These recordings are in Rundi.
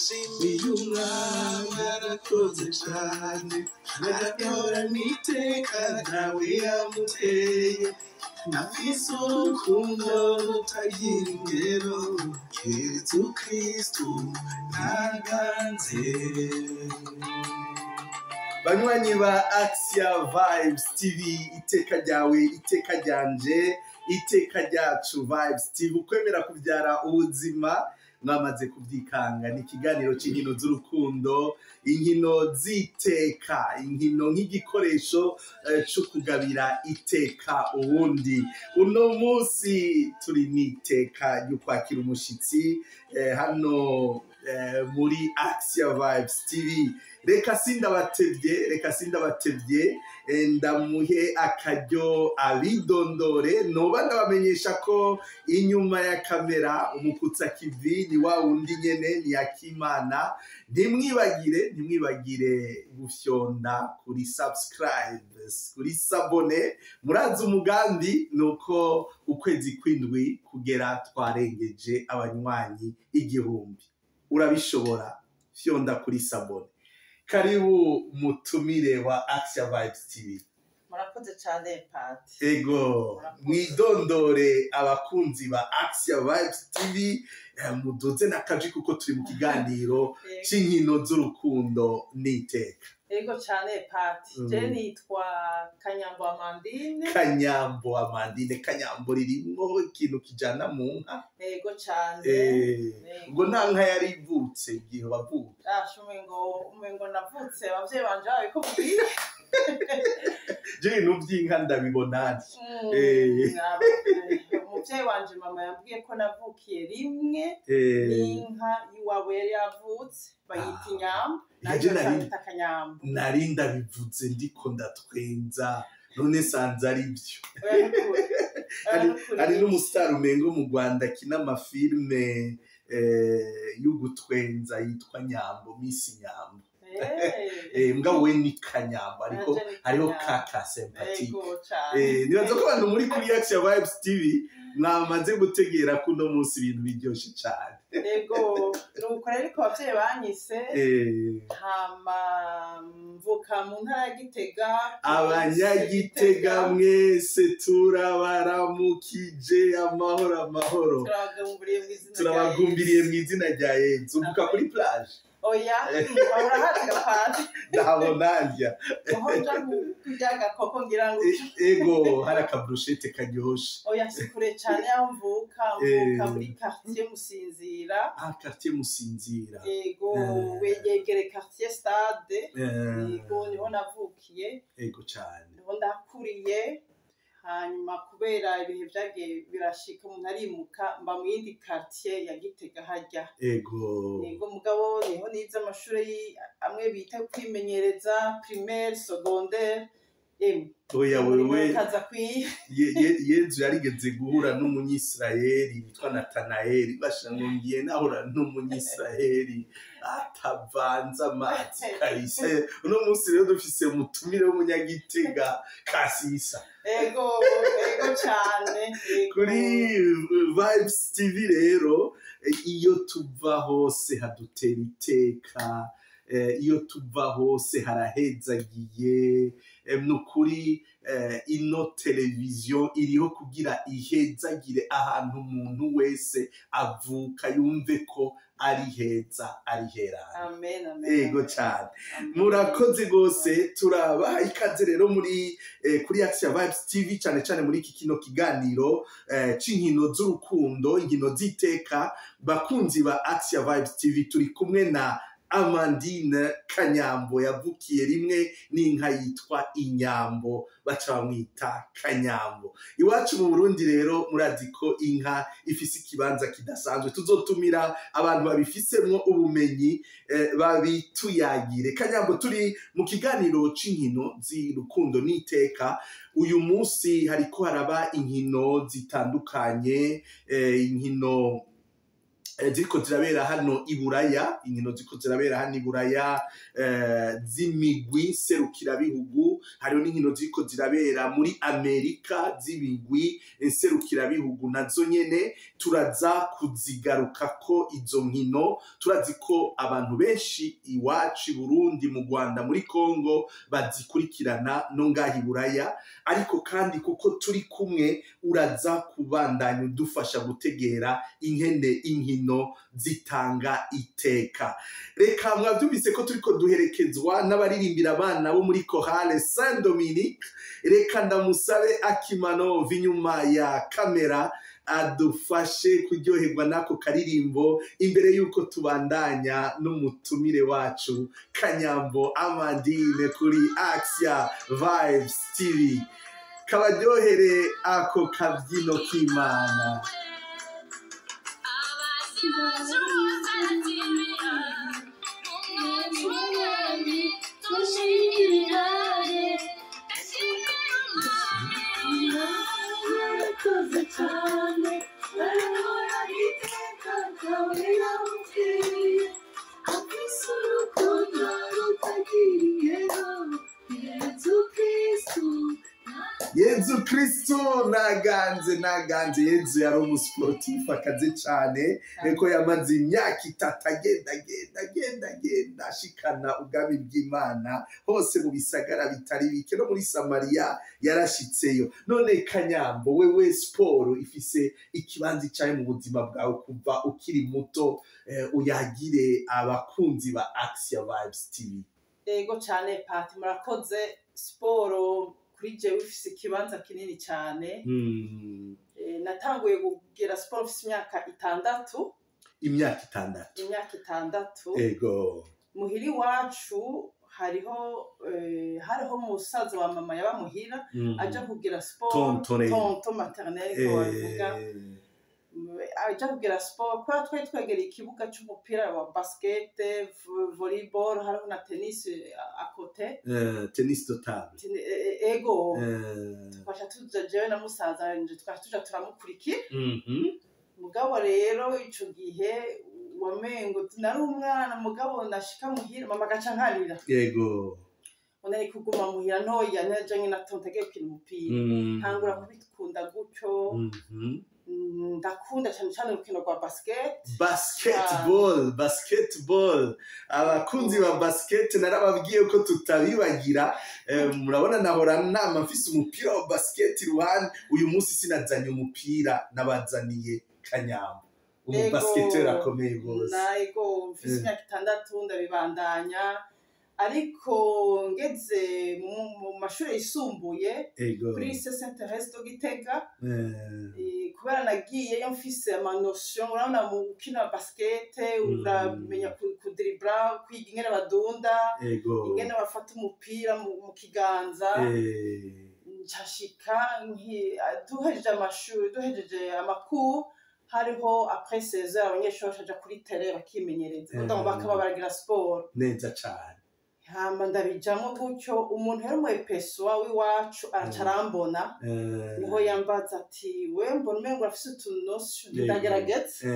ndashimiye umwami arakoze cyane agahora n'iteka nawe yamuteye nafise urukundo rutagira ingero Yesu Kristu naganze. Banywanyi ba Axia Vibes TV, iteka ryawe iteka ryanje iteka ryacu Vibes TV, ukwemera kubyara ubuzima mwamaze kubyikanga. Ni ikiganiro cy'inkino z'urukundo, inkino z'iteka, inkino nk'igikoresho cyo kugabira iteka ubundi. Uno munsi turi n'iteka ryo kwakira umushitsi hano muri Axia Vibes TV. Reka sindabatevye ndamuhe akaryo abidondore, noba ndabamenyesha ko inyuma ya kamera umukutsa kivi ni wa wundi nyene ni Akimana. Ntimwibagire gufyonda kuri subscribe, kuri sabone. Murazi umugambi nuko ukwezi kwindwi kugera twarengeje abanywanyi 1000. Urabishobora, fyonda kuri sabone. Karibu mutumire wa Axia Vibes TV. Murakoze cyane Pati. Ego, mwidondore abakunzi ba Axia Vibes TV, muduze nakaji kuko turi mu kiganiro c'inkino z'urukundo n'iteka. Ego cyane Pati. Je nitwa Kanyambo Amandine. Kanyambo Amandine, Kanyambo ririmo ikintu kijana mu nka. Ego cyane. Ngo nta nka yari ivutse igihe wavuka. Umengo navutse abavyeyi banje babikubwiye. Je nuvyinka ndabibonani. Umuvyeyi wanje mama yambwiye ko navukiye rimwe n'inka iwabo yari yavutse bayita inyambo. Narinda bivuze ndiko ndatwenza none sanze ari byo. Ari n'umustar umengo mu Rwanda kina amafilme y'ugutwenza yitwa Nyambo, Miss Nyambo. Mbwa we ni Kanyambo ariko hariho kaka sympathetic. Nibaza ko abantu muri kuri Axia Vibes TV mwamaze gutegera kuno munsi ibintu biryoshe cyane. Ego nuko rero ko abavyeyi banyise hama mvuka mu ntara ya Gitega. Abanyagitega mwese turabaramukije, amahoro. Turabagumbiriye mu izina rya Yesu. Uvuka kuri plage? Oya, urahazi Gapati. Ndahabonanja. Hoja kujaga koko ngira ngo. Ego, hari akabrushete karyoshe. Oya, sikure cyane aho mvuka muri quartier Musinzira. Quartier Musinzira. Ego, wegere quartier Stade. Ego, niho navukiye. Ego cyane. Niho ndakuriye. Hanyuma kubera ibihe byagiye birashika umuntu arimuka mba mu yindi quartier ya Gitega hajya. Ego mugabo niho nize amashuri amwe bita kwimenyereza primaire secondaire. Oya wewe Yezu yarigeze guhura n'umunyisirayeli witwa Natanaeli, bashangongiye nahura n'umunyisirayeli atavanza amazi kahise. Uno munsi rero dufise umutumire w'umunyagitega Kasisa. Ego cyane. Kuri Vibes TV rero iyo tuva hose hadutera iteka, iyo tuva hose harahezagiye. Nukuri ino televiziyo iriho kugira ihezagire ahantu umuntu wese avuka yumve ko ari heza ari hera. Amen. Ego cyane. Murakoze gose, turabaha ikaze rero muri kuri Axia Vibes TV cyane muri iki kino kiganiro c'inkino z'urukundo, inkino z'iteka. Bakunzi ba Axia Vibes TV, turi kumwe na Amandine Kanyambo, yavukiye rimwe n'inka yitwa Inyambo, baca bamwita Kanyambo. Iwacu mu Burundi rero murazi ko inka ifise ikibanza kidasanzwe. Tuzotumira abantu babifisemwo ubumenyi babituyagire. Kanyambo, turi mu kiganiro c'inkino z'urukundo n'iteka. Uyu munsi hariko haraba inkino zitandukanye, inkino ziriko zirabera hano i Buraya, inkino ziriko zirabera hano i Buraya z'imigwi serukirabihugu, hariho n'inkino ziriko zirabera muri Amerika z'imigwi serukirabihugu, nazo nyene turaza kuzigarukako izo nkino. Turazi ko abantu benshi iwacu i Burundi, mu Rwanda, muri Kongo bazikurikirana no ngaha i Buraya, ariko kandi kuko turi kumwe uraza kubandanya udufasha gutegera inkene inkino zitanga iteka. Reka mwavyumvise ko turiko duherekezwa n'abaririmbira abana bo muri Chorale Saint Dominique. Reka ndamusabe Akimano inyuma ya kamera adufashe kuryoherwa n'ako karirimbo imbere yuko tubandanya n'umutumire wacu Kanyambo Amandine kuri Axia Vibes TV. Kabaryohere ako kabyino k'Imana. Yezu Kristo naganze. Yezu yari umusportif akaze cyane, reko yamaze imyaka 3 agenda ashikana ubwami bw'Imana hose mu bisagara bitari bike, no muri Samaria yarashitseyo. None Kanyambo, wewe sport ifise ikibanzi cyawe mu buzima bwawe kuva ukiri muto, uyagire abakunzi ba Axia Vibes TV. Ego cyane Pati, murakoze. Sport kuri jewe ufise ikibanza kinini cyane. Natanguye kugira sport ufise imyaka 6. Imyaka 6. Ego. Muhiri wacu hariho musaza wa mama yaba muhira aja kugira sport, tonton maternelle ko bavuga, aja kugira sport kwa twegera ikibuga cy'umupira wa basket, volleyball, hariho na tennis à côté, tennis de table. Ego. Twasha tuja jewe na musaza nje twasha turamukurikira. Mugabo rero ico gihe wamengo nari umwana, mugabo nashika muhira mama gaca nkarira. Yego. Onari kuguma muhira ntoya naje nyina tontegeye kuri umupira. Ntangura kubikunda gutyo. Ndakunda cyane urukino rwa basketball. Abakunzi ba basket narababwiye ko tutabibagira. Murabona nahora nama mfise umupira wa basket ruhande. Uyu munsi sinazanye umupira, nabazaniye Kanyambo, basketeur akomeye gose. Ego mfise imyaka 6 ndabibandanya, ariko ngeze mu mashuri yisumbuye kuri lycée Saint-Thérèse de Gitega, kubera nagiye yo mfise ama notion, urabona mu kina basket uramenya kudribla, kwiga ingene badunda, ingene bafata umupira mu kiganza. Nshashika duhejeje amashuri, duhejeje amakuru, hariho après 16 heures abanyeshuri baja kuri terrain bakimenyereza, donc bakaba baragira sport neza cyane. Hama ndabijamo gutyo, umuntu yari umwepeswa w'iwacu aracarambona, niho yambaza ati we mbona umengo urafise utunosho. Ndagerageza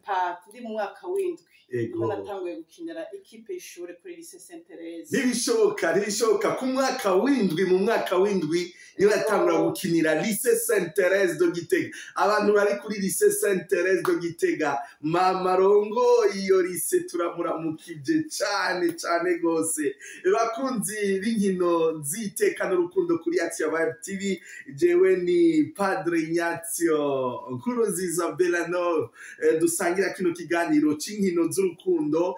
Pati, ndi mu mwaka w'indwi niho natanguye gukinira ikipe y'ishure kuri lycée Saint-Thérèse. Ntibishoboka ku mwaka w'indwi, mu mwaka w'indwi niho natangura gukinira lycée Saint-Thérèse de Gitega. Abantu bari kuri lycée Saint-Thérèse de Gitega, mama rongo iyo lycée turamuramukije cyane gose. Bakunzi b'inkino z'iteka n'urukundo kuri Axia Vibes TV, jewe ni Padre Ignazio Nkurunziza Belanov, dusangira kino kiganiro c'inkino z'urukundo.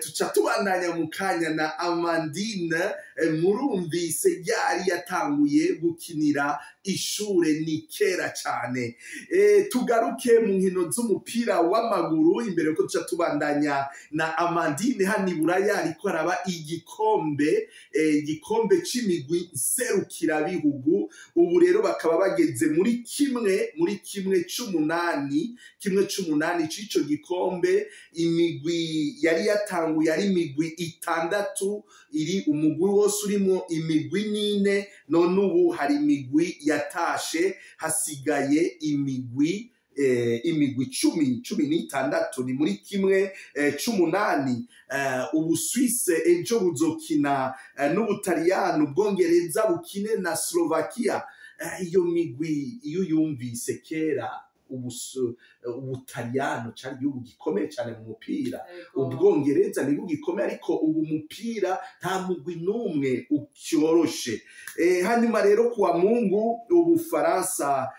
Tuca tubandanya mu kanya na Amandine. Murumvise yari yatanguye gukinira ishure ni kera cyane. Tugaruke mu nkino z'umupira w'amaguru imbere yuko tuca tubandanya na Amandine hano i Buraya, ariko araba igikombe c'imigwi serukirabihugu. Ubu rero bakaba bageze muri kimwe c'umunani c'ico gikombe. Imigwi yari yatanguye ari imigwi 6, iri umugwi wose urimo imigwi 4, none ubu hari imigwi yatashe, hasigaye imigwi imigwi cumi n'itandatu ni muri kimwe c'umunani. Ubuswise ejo buzokina n'Ubutaliyano, Ubwongereza bukine na Slovakia. Iyo migwi iyo yumvise kera Ubutaliyano cari igihugu gikomeye cyane mu mupira, Ubwongereza ni igihugu gikomeye, ariko ubu mupira nta mugwi n'umwe ucyoroshe. Hanyuma rero kuwa Mungu Ubufaransa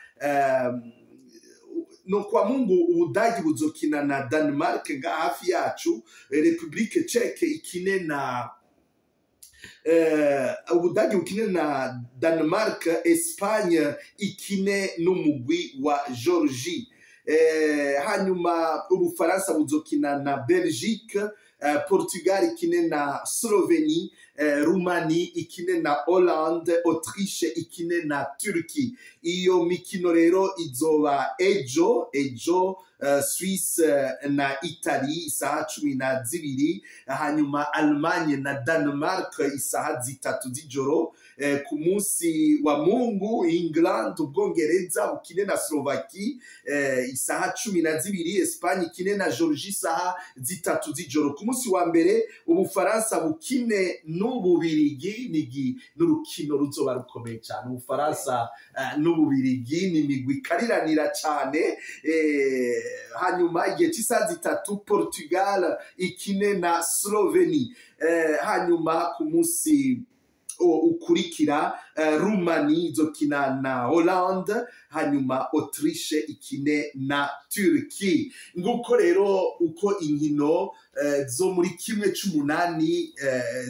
no kwa Mungu Ubudagi buzokina na Denmark nga hafi yacu, Republique Czech ikine na Ubudagi bukine na Denmark, Espagne ikine n'umugwi wa Georgie. Hanyuma Ubufaransa buzokina na Belgique, Portugal ikine na Slovenie, Rumani ikine na Hollande, Autriche ikine na Turki. Iyo mikino rero izoba ejo Suisse na Italy isaha 12, hanyuma Allemagne na Denmark isaha 3 z'ijoro. Ku munsi wa Mungu England Ubwongereza bukine na Slovakia isaha 12, Espagne ikine na Georgie isaha 3 z'ijoro. Ku munsi wa mbere Ubufaransa bukine n'Ububirigi, n'urukino ruzoba rukomeye cyane. Ubufaransa n'Ububirigi ni imigwi ikariranira cyane. Hanyuma igihe cy'isaha 3 Portugal ikine na Slovenie. Hanyuma ku munsi ukurikira Rumani izokina na Hollande, hanyuma Autriche ikine na Turki. Nguko rero uko inkino zo muri kimwe c'umunani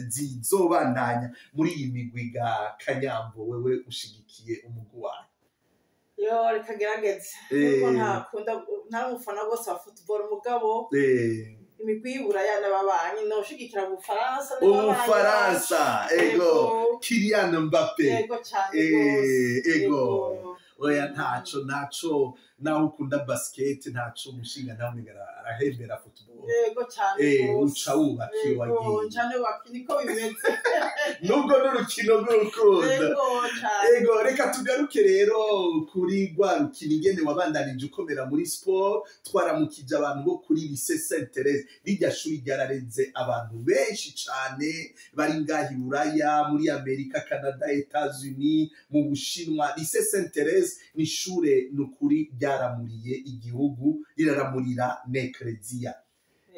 zizobandanya muri iyi migwi ga Kanyambo. Wewe ushigikiye umugwi wawe? Yo reka gerageze kuko nta mufana wose wa football mugabo imigwi y'Uburaya n'ababanyi noshigikira Ubufaransa. Ego Kylian Mbappé. Ego oya ntaco naho ukunda basket ntaco umushinga nawe arahembera football. Yego cyane uca wubakiye wagiye cyane niko bimeze nubwo n'urukino rw'urukundo. Ego reka tugaruke rero kuri rwa rukino ingene wabandanije ukomera muri sport. Twaramukije abantu bo kuri lycée Sainte-Thérèse, rirya shuri ryarareze abantu benshi cyane bari ngahi Buraya, muri Amerika, Canada, Etats-Unis, mu Bushinwa. Lycée Sainte-Thérèse ni ishure nukuri ryaramuriye igihugu, riraramurira n'eklezia.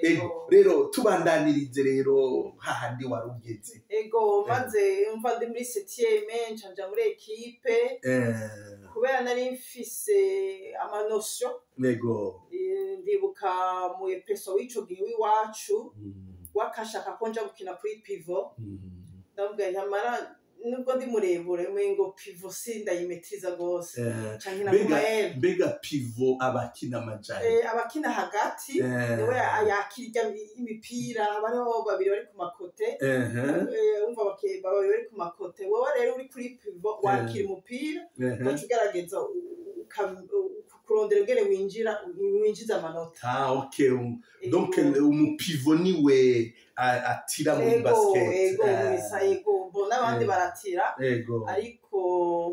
Ego rero tubandanirize rero hahandi warugeze. Ego maze umva ndi muri 7e nca muri equipe kubera nari mfise amanosyo. Ego ndibuka mu epeso w'ico gihe w'iwacu wakashaka ko nja gukina kuri pivot. Ndavuga yamara nubwo ndi murebure ngo pivot sindayimetriza gose canke na kumael. Mbega pivot abakina amajari, abakina hagati niwe yakirya imipira, bariho babiri bari ku makote. Umva babiri bari ku makote, wowe rero uri kuri pivot wakira umupira ukagerageza kurondera ugere winjiza amanota. Okay. Donc umupivot niwe atira muri basket. Ego n'abandi baratira, ariko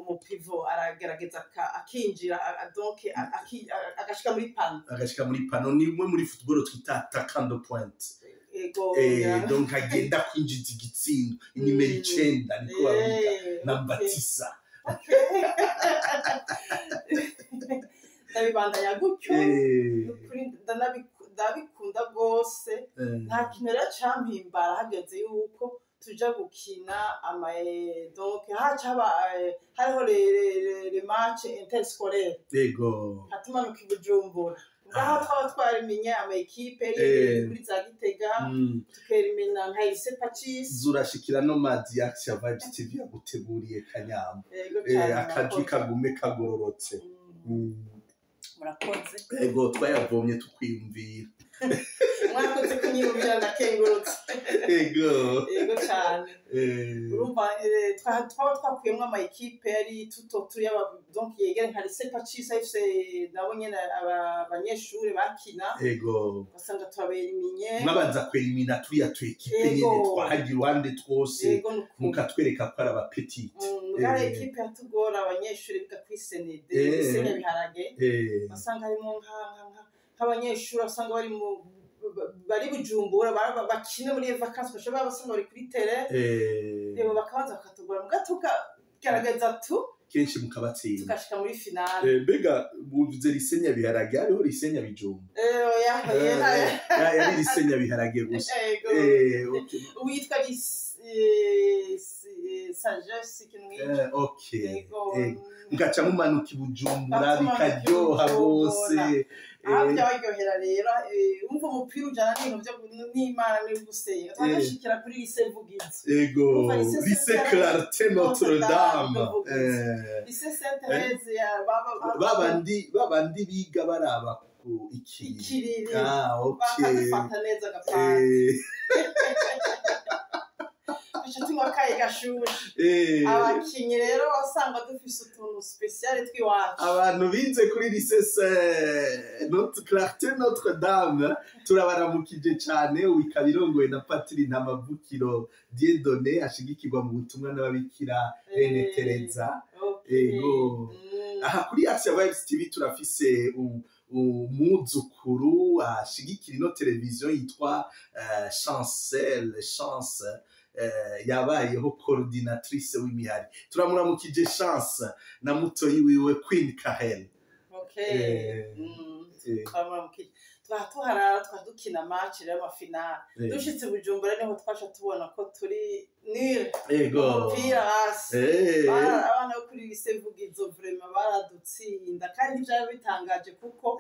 umupivot aragerageza akinjira, donc agashika muri pano. Nimwe muri football twita attaquant de pointe. Donc agenda kwinjiza igitsindo inimero 9 niko babita namba 9. Ndabibandanya gutyo ndabikunda rwose. Nta kintu rero campimbara hageze yuko tuja gukina donc hariho le match interscolaire. Ego hatumanuka i Bujumbura ngaho twaba twarimenye ama equipe muri za Gitega, tukerimena nka lycée Pacis. Zurashikira no madi Action Vibes TV yaguteguriye Kanyambo. Akaji kagume kagororotse. Murakoze. Ego twayavomye tukwiyumvira. Mwakoze kunyiyumvira ndakengurutse. Ego cyane. Urumva twakuyemwo ama equipe yari turi donc yegere nka lycée Pacis FC, nabo nyene abanyeshuri bakina. Ego basanga twabeyiminye mwabanza kwerimina turiya tu equipe nyene twahagira uruhande twose mukatwereka ko ari aba petit. mugare ekipe yatugora abanyeshuri biga kuri senede isenya biharage basanga harimo nk'abanyeshuri basanga bari Bujumbura bakina muri vacances bashobora basanga bari kuri tere rero bakabanza bakatugora mugatuka gerageza kenshi mukabatsinda tukashika muri finale mbega buvuze risenya biharage hariho risenya bijumba yari risenya biharage gusa witwa sagesse kinwi okay mugaca mumanuka ibujumbura bikaryoha bose baryohera rero umva umupira ujana n'ibintu n'Imana n'igusenga twashikira kuri lycée Vugizo yego lycée Clarté Notre Dame lycée Sainte-Thérèse ya babandi biga baraba ku ikiriri okay bakadufata neza gapande tunywa kaye gashushe abakinyi rero wasanga dufise utuntu special twiwacu abantu bize kuri lycée Clarté Notre Dame turabaramukije cyane wikabirongoye na Patiri Ntamavukiro Dieudonné ashigikirwa mu butumwa n'ababikira Bene Tereza ego aha kuri Action Vibes TV turafise umuzukuru ashigikira ino televiziyo yitwa Chance yabayeho coordinatrice w'imihari turamuramukije Chance na mutoyi wiwe Queen Kahel turamuramukije twatuharara twadukina match rero amafinale dushitse Bujumbura niho twasha tubona ko turi nil umupira hasi abana bo kuri lycée Vugizo vraiment baradutsinda kandi byari bitangaje kuko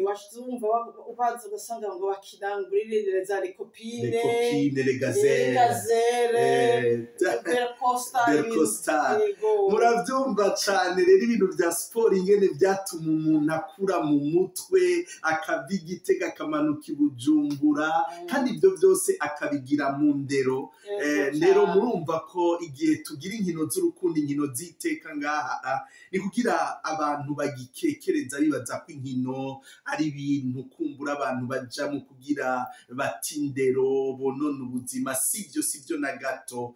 washizumva ubaza ugasanga ngo bakinangurire za copine les gazelles Bercosta muravyumva cyane rero ibintu bya sport ingene byatuma umuntu akura mu mutwe akabigitega akamanuka ibujumbura kandi ibyo byose akabigira mu ndero rero murumva ko igihe tugira inkino z'urukundo inkino ziteka ngaha ni kugira abantu bagikekereza bibaza ko inkino ari ibintu kumbura abantu baja mu kugira batindero bonone ubuzima sivyo na gato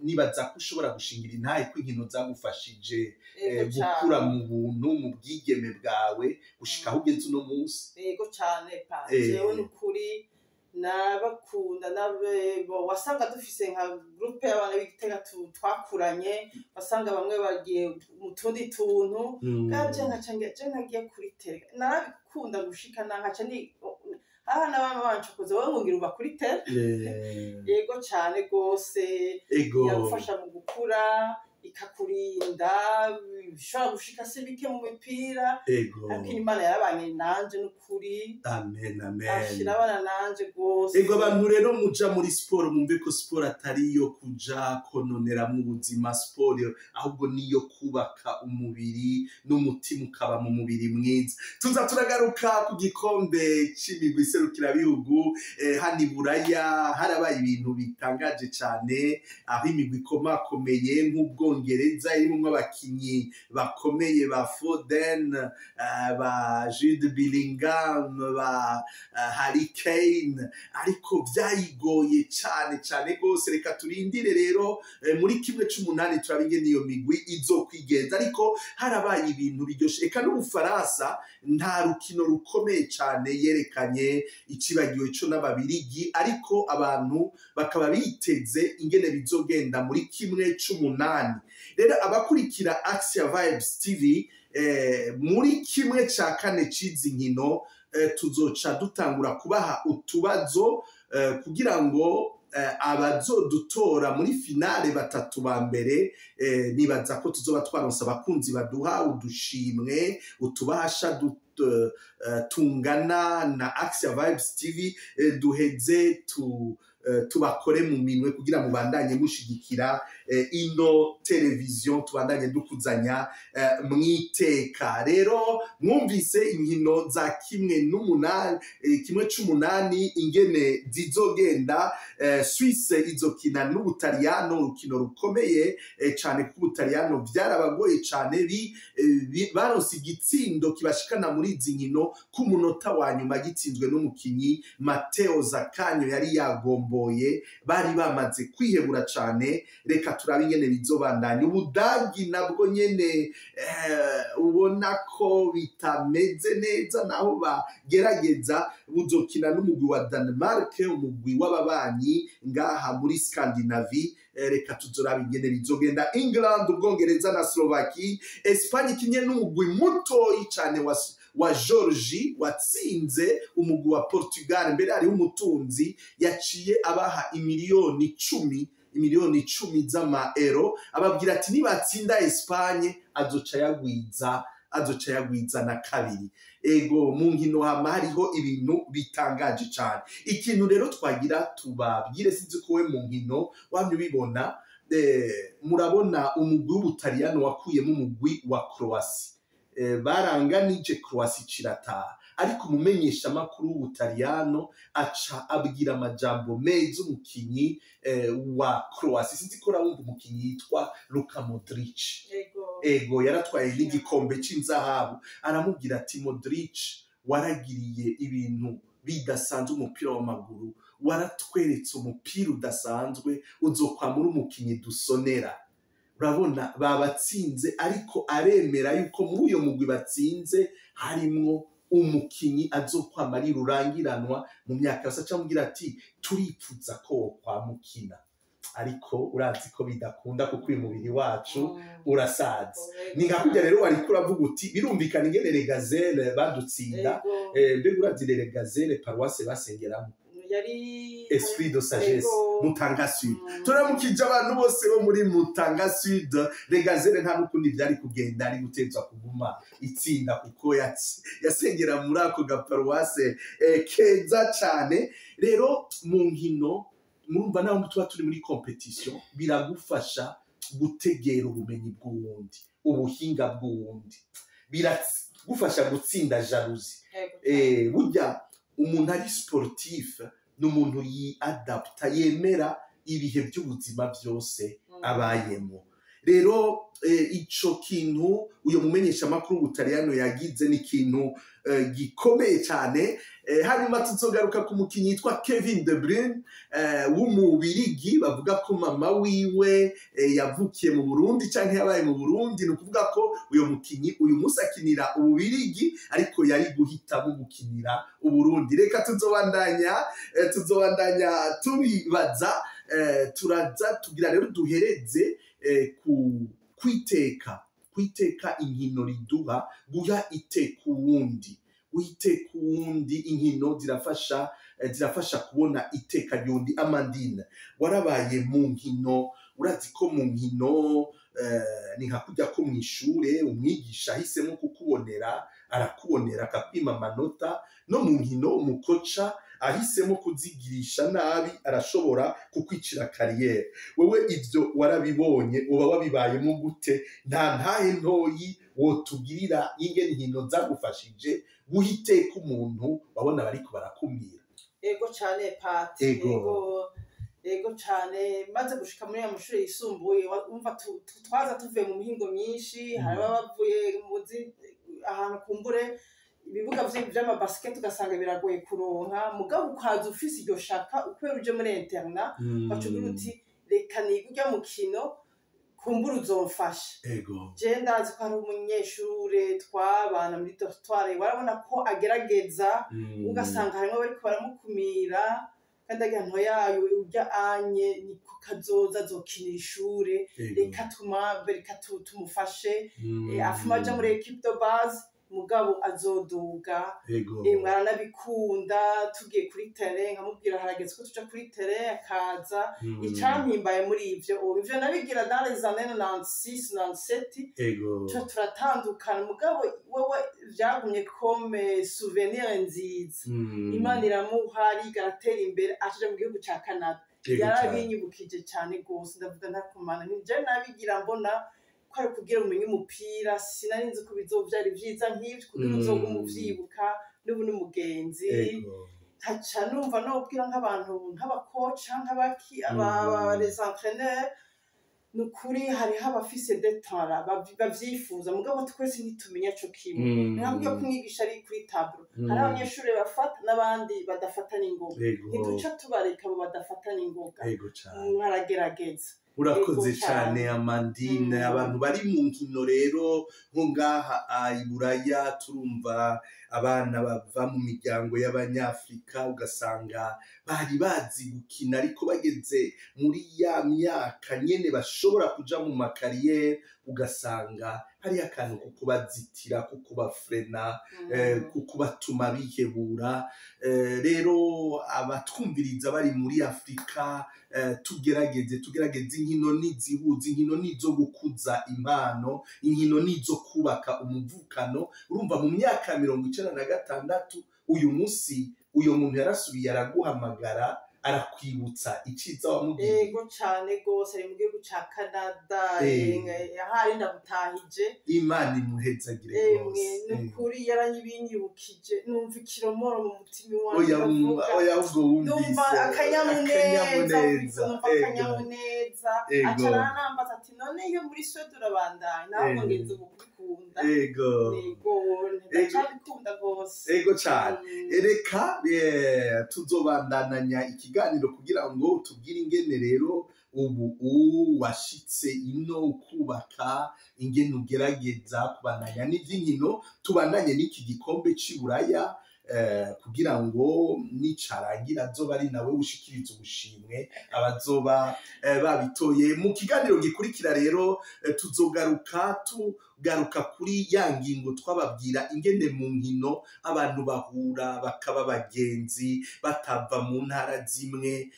nibaza ko ushobora gushingira intahe ko inkino zagufashije gukura mu buntu mu bwigeme bwawe gushika aho ugeze uno munsi yego cyane pa jewe n'ukuri nabakunda wasanga dufise nka groupe y'abana b'Igitega twakuranye wasanga bamwe bagiye mu tundi tuntu kandi nkagiye kuri tele narabikunda gushika nankaca ni abana babancukuze wowe ngungira uba kuri tele yego cyane gose yagufasha mu gukura ikakurinda bishobora gushika se bike mu mipira ariko Imana yarabanye nanje n'ukuri amen ashira abana nanje gose abantu rero muja muri sport mumve ko sport atari yo kuja kononera mu buzima sport ahubwo niyo kubaka umubiri n'umutima ukaba mu mubiri mwiza tuza turagaruka ku gikombe c'imigwi serukira bihugu hani buraya harabaye ibintu bitangaje cyane aho imigwi komakomeye nk'Ubwongereza irimo abakinyi bakomeye ba Foden ba Jude Bellingham ba Harry Kane ariko byayigoye cyane gose reka turindire rero muri kimwe c'umunani turabinge niyo migwi izokwigenza ariko harabaye ibintu biryoshe eka n'Ubufaransa nta rukino rukomeye cyane yerekanye ikibagiwe cyo n'Ababirigi ariko abantu bakaba biteze ingene bizogenda muri kimwe c'umunani rero abakurikira Action Vibes TV muri kimwe ca kane cizi nkino tuzoca dutangura kubaha utubazo kugira ngo abazodutora muri finale batatu ba mbere nibaza ko tuzoba twaronse abakunzi baduha udushimwe utubasha tungana na Action Vibes TV duheze tubakore mu minwe kugira mubandanye mushigikira ino televiziyo tubandanye dukuzanya mwiteka rero mwumvise inkino za kimwe c'umunani ingene zizogenda Suisse izokina n'Ubutaliyano urukino rukomeye cyane kuko Ubutaliyano byarabagoye cyane baronse igitsindo kibashikana muri izi nkino ku munota wa nyuma gitsinzwe n'umukinyi Matteo Zaccagnolo yari yagomba batomboye bari bamaze kwihebura cane. Reka turabe ingene bizobandanya. Ubudagi nabwo nyene ubona ko bitameze neza, naho bagerageza buzokina n'umugwi wa Denmark, umugwi w'ababanyi ngaha muri Scandinavie. Reka tuzoraba ingene bizogenda. England, Ubwongereza na Slovakia. Espagne ikinye n'umugwi mutoyi cane wa Georgie watsinze umugwi wa Portugal. Mbere hariho umutunzi yaciye abaha imiliyoni 10 z'amaero, ababwira ati nibatsinda Espagne azoca yagwiza na kabiri. Ego mu nkino hama hariho ibintu bitangaje cyane. Ikintu rero twagira tubabwire, sinzi ko we mu nkino wamye ubibona, murabona umugwi w'Ubutaliyano wakuyemo umugwi wa Croatia. Baranganije Croatia cirataha, ariko umumenyesha makuru w'Ubutaliyano aca abwira amajambo meza umukinyi wa Croatia. Sinzi ko rawumva umukinyi yitwa Luka Modric. Ego yaratwaye n'igikombe c'inzahabu. Aramubwira ati Modric, waragiriye ibintu bidasanzwe umupira w'amaguru, waratweretse umupira udasanzwe, uzokwamura umukinyi dusonera. Urabona babatsinze, ariko aremera yuko muri uyo mugwi batsinze harimwo umukinyi azokwama ari rurangiranwa mu myaka yose. Acamubwira ati turipfuza ko kwamukina, ariko urazi ko bidakunda kuko uyu mubiri wacu urasaza. Ni nka kurya rero wariko uravuga uti birumvikana ingene Les Gazelles badutsinda. Mbega urazi Les Gazelles paruwase basengeramo yari Esprit de Sagesse Mutanga Sud. Turamukije abantu bose bo muri Mutanga Sud. Les Gazelles nta nukundi byari kugenda, ari gutezwa kuguma itsinda kuko yasengera muri ako gaparuwase keza cyane. Rero mu nkino murumva naho tuba turi muri competition, biragufasha gutegera ubumenyi bw'uwundi, ubuhinga bw'uwundi, biragufasha gutsinda jalousie. Burya umuntu ari sportif n'umuntu yiadapta, yemera ibihe by'ubuzima byose abayemo. Rero ico kintu uyo mumenyesha makuru w'Ubutaliyano yagize ni kintu gikomeye cyane. Hanyuma tuzogaruka ku mukinyi yitwa Kevin De Bruyne w'umubirigi. Bavuga ko mama wiwe yavukiye mu Burundi canke yabaye mu Burundi. Ni ukuvuga ko uyo mukinyi uyu munsi akinira Ububirigi, ariko yari guhitamo gukinira Uburundi. Reka tuzobandanya tubibaza. Turaza tugira rero duhereze kwiteka inkino riduha, guha iteka uwundi. Uhiteka uwundi, inkino zirafasha kubona iteka ry'undi. Amandine, warabaye mu nkino, urazi ko mu nkino ni nka kujya ko mu ishure umwigisha ahisemo kukubonera, arakubonera akakwima amanota. No mu nkino umukoca ahisemo kuzigirisha nabi arashobora kukwicira kariyeri. Wewe ivyo warabibonye, uba wabibayemo gute? Nta ntahe ntoyi wotugirira ingene inkino zagufashije guhiteka umuntu wabona bariko barakumira? Ego cyane Pati, ego cyane. Maze gushika muri amashuri yisumbuye, umva twaza tuvuye mu mihingo myinshi, hari bavuye ahantu kumbure ibibuga vy'amabasket ugasanga biragoye kuronka, mugabo ukaza ufise iryo shaka ukwera uje muri interna, bacugira uti reka niga urya mukino kumbura uzomfasha. Je ndazi ko ari umunyeshure twabana muri dortoir, warabona ko agerageza, ugasanga harimo bariko baramukumira, kandi agira ntoyayo urya anye niko kazoza azokinira ishure, reka tumufashe. Afuma aja muri equipe de base, mugabo azoduga. Mwaranabikunda, tugiye kuri terrain nkamubwira harageze ko tuja kuri terrain, akaza. Icampimbaye muri ivyo nabigira dans les années 96 97, turatandukana, mugabo wewe vyagumye comme souvenir nziza. Imana iramuha, igaratera imbere, aje mu gihugu ca Canada. Yarabinyibukije cyane gose, ndavuga ntakumana nije nabigira mbona kwari kugira umenye umupira. Sinari nzi ko bizovyari vyiza nk'ivyo kugira uzoga umuvyibuka n'ubu n'umugenzi. Haca numva nobwira nk'abantu nk'abakoca nk'abaki les entraîneurs nukuri hariho abafise detara bavyifuza mugabo twese ntitumenya co kimwe ntabwo kumwigisha ari kuri tableau hari abanyeshuri bafata n'abandi badafata n'ingoga ntiduca tubareka abo badafata n'ingoga mwaragerageza urakoze cyane Amandine abantu bari mu nkino rero nko ngaha iburaya turumva abana bava mu miryango y'abanyafrika ugasanga bari bazi gukina ariko bageze muri ya myaka nyene bashobora kuja mu makariyeri ugasanga hari akantu ko kubazitira ko kubafrena ko kubatuma bihebura rero abatwumviriza bari muri Afrika tugerageze inkino n'izihuza inkino nizo gukuza impano inkino nizo kubaka umuvukano urumva mu myaka 96 uyu munsi uyo muntu yarasubiye araguhamagara arakwibutsa iciza wamubwiye yego cyane gose ari mu gihugu ca Canada yahari ndabutahije Imana imuhezagire gose nukuri yaranyibinyibukije numva ikiromoro mu mutima wanjye oya ubwo wumvise numva akanyamuneza acaranambaza ati none iyo muri Sweden urabandanya ntabwo ngenze ubukunda yego ndacabikunda gose yego cyane reka tuzobandananya ikiganiro kugira ngo tubwire ingene rero ubu washitse ino ukubaka ingene ugerageza kubandanya n'ivy'inkino tubandanye n'iki gikombe c'iburaya kugira ngo nicarangira azoba ari nawe ushikiriza ubushimwe abazoba babitoye mu kiganiro gikurikira rero tuzogaruka kuri ya ngingo twababwira ingene mu nkino abantu bahura bakaba bagenzi batava mu ntara zimwe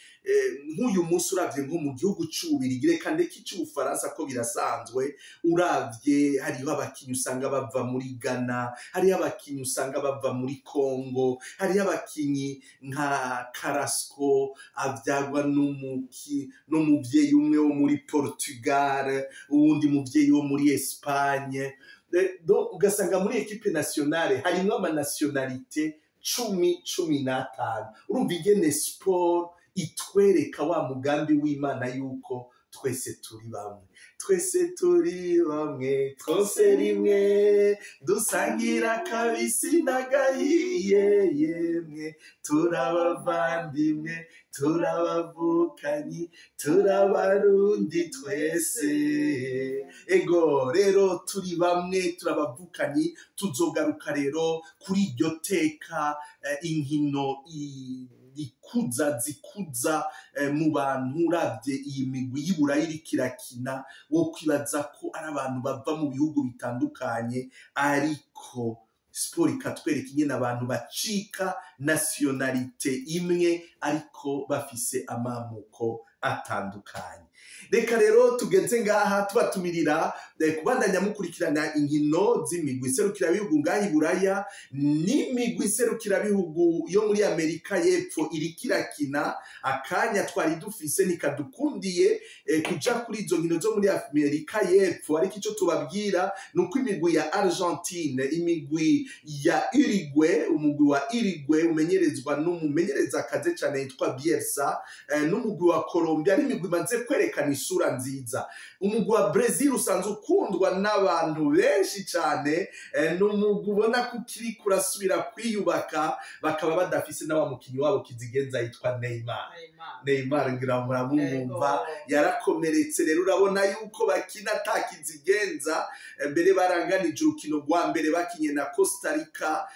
nk'uyu munsi uravye nko mu gihugu c'Ububirigi reka ndeke c'Ubufaransa ko birasanzwe uravye hariho abakinyi usanga bava muri Ghana hariho abakinyi usanga bava muri Congo hariho abakinyi nka Carrasco avyagwa n'umuvyeyi umwe wo muri Portugal uwundi muvyeyi wo muri Espagne ugasanga muri equipe nationale harimwo ama nationalité 15 urumva ingene sport itwereka wa mugambi w'Imana yuko twese turi bamwe twose rimwe dusangira kabisi n'agahiye yemwe turabavandimwe turabavukanyi turabarundi twese ego rero turi bamwe turabavukanyi tuzogaruka rero kuri iryo teka inkino zikuza mu bantu uravye iyi migwi y'Iburayi iriko irakina wo kwibaza ko ari abantu bava mu bihugu bitandukanye ariko sport ikatwereka ingene abantu bacika nationalité imwe ariko bafise amamuko atandukanye reka rero tugeze ngaha tubatumirira kubandanya mukurikirana inkino z'imigwi serukirabihugu ngaha Iburaya n'imigwi serukirabihugu yo muri Amerika y'Epfo iriko irakina akanya twari dufise nikadukundiye kuja kuri izo nkino zo muri Amerika y'Epfo ariko ico tubabwira nuko imigwi ya Argentine imigwi ya Uruguay umugwi wa Uruguay umenyerezwa n'umumenyereza akaze cyane yitwa Bielsa n'umugwi wa Colombia ari imigwi maze kwerekana isura nziza umugwi wa Brazil usanzwe ukundwa n'abantu benshi cyane n'umugwi ubona ko kiri kurasubira kwiyubaka bakaba badafise n'abamukinyi wabo kizigenza yitwa Neymar ngira muramumva yarakomeretse rero urabona yuko bakina atakizigenza mbere baranganije urukino rwa mbere bakinye na Costa Rica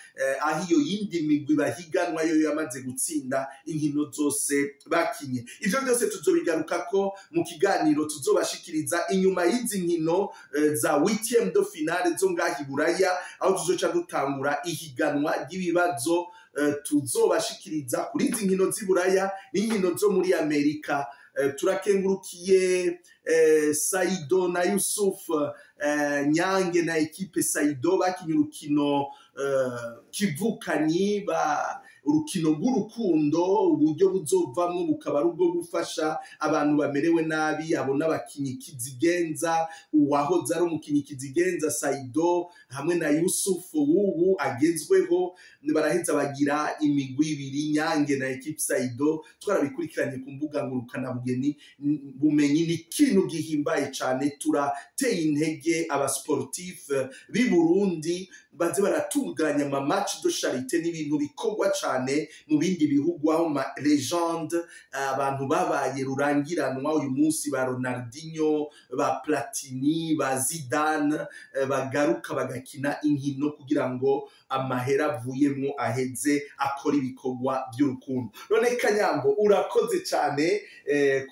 aho iyo yindi migwi bahiganwa yo yamaze gutsinda inkino zose bakinye ivyo byose tuzobigaruka ko mu kiganiro tuzobashikiriza inyuma y'izi nkino za 8e de finale zo ngaha Iburaya aho tuzoca dutangura ihiganwa ry'ibibazo tuzobashikiriza kuri izi nkino z'Iburaya n'inkino zo muri Amerika turakengurukiye Saido na Yusuf Nyange na ekipe Saido bakinye urukino kivukanyi urukino rw'urukundo uburyo buzovamwo bukaba ari ubwo gufasha abantu bamerewe nabi, abo n'abakinyi Kizigenza, uwahoze ari umukinyi Kizigenza Saido hamwe na Yusufu wubu agezweho, baraheza bagira imigwi ibiri Nyange na equipe Saido. Twarabikurikiranye ku mbuga ngurukana bumenyi, ni ikintu gihimbaye cane. Turateye intege abasportif b'i Burundi baze baratunganya ama match de charité, n'ibintu bikorwa cane mu bindi bihugu aho ma legende abantu babaye rurangiranwa uyu munsi ba Ronaldinho, ba Platini, ba Zidane bagaruka bagakina inkino kugira ngo amahera avuyemwo aheze akora ibikorwa by'urukundo. None Kanyambo, urakoze cyane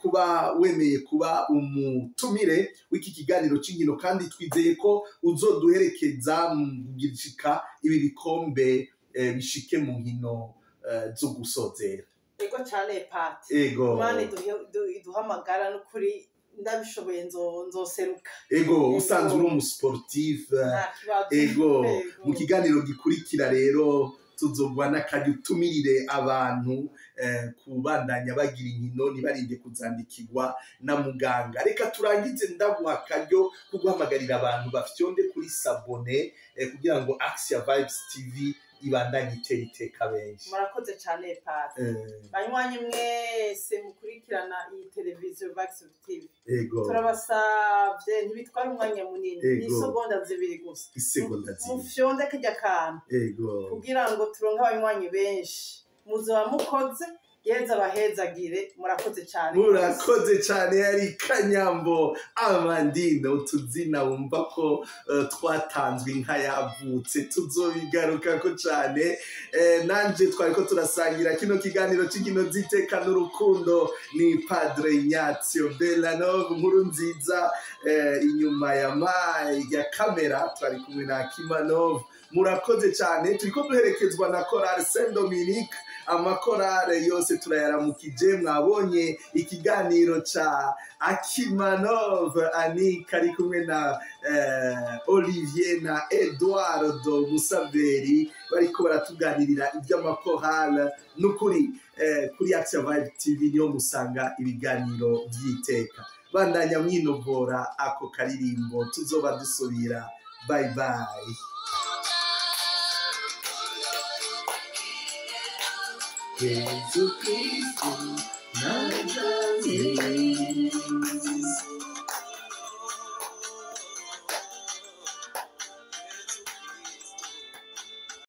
kuba wemeye kuba umutumire w'iki kiganiro cy'inkino, kandi twizeye ko uzoduherekeza mu gishika ibi bikombe bishike mu nkino zo gusozera. Ego cyane Pati. Ego. Imana iduhamagara n'ukuri ndabishoboye nzoseruka. Ego, usanzwe uri umusportif. Ego, mu kiganiro gikurikira rero tuzogwa n'akajya utumirire abantu kubandanya bagira inkino ntibarinde kuzandikirwa na muganga. Reka turangize ndaguha akaryo ko guhamagarira abantu bafyonde kuri sabone kugira ngo Axia Vibes TV ibandanye itera iteka benshi. Murakoze cyane Pati. Banywanyi mwese mukurikirana iyi televiziyo Vibes TV. Ego. Turabasavye ntibitwara umwanya munini, ni segonda zibiri gusa. Isegonda zibiri. Mufyonde kajya kantu. Ego. Kugira ngo turonke abanywanyi benshi. Muzoba mukoze yeza abahezagire. Murakoze cyane. Murakoze cyane. Yari Kanyambo Amandine, utuzina wumva ko twatanzwe inka yavutse, tuzobigaruka ko cyane. Nanje twariko turasangira kino kiganiro cy'inkino z'iteka n'urukundo, ni Padre Ignazio Bellanova nkuru nziza, inyuma ya kamera twari kumwe na Kimanov. Murakoze cyane. Turiko duherekezwa na Chorale Saint Dominique, amakorale yose turayaramukije. Mwabonye ikiganiro ca Akimanov Anika ari kumwe na Olivier na Eduardo Musaveri, bariko baratuganirira iby'amakorale. Nukuri kuri Axia Vibes TV niyo musanga ibiganiro by'iteka. Bandanya mwinovora ako karirimbo, tuzoba dusubira. Bye bye. Jesus Christ, my God.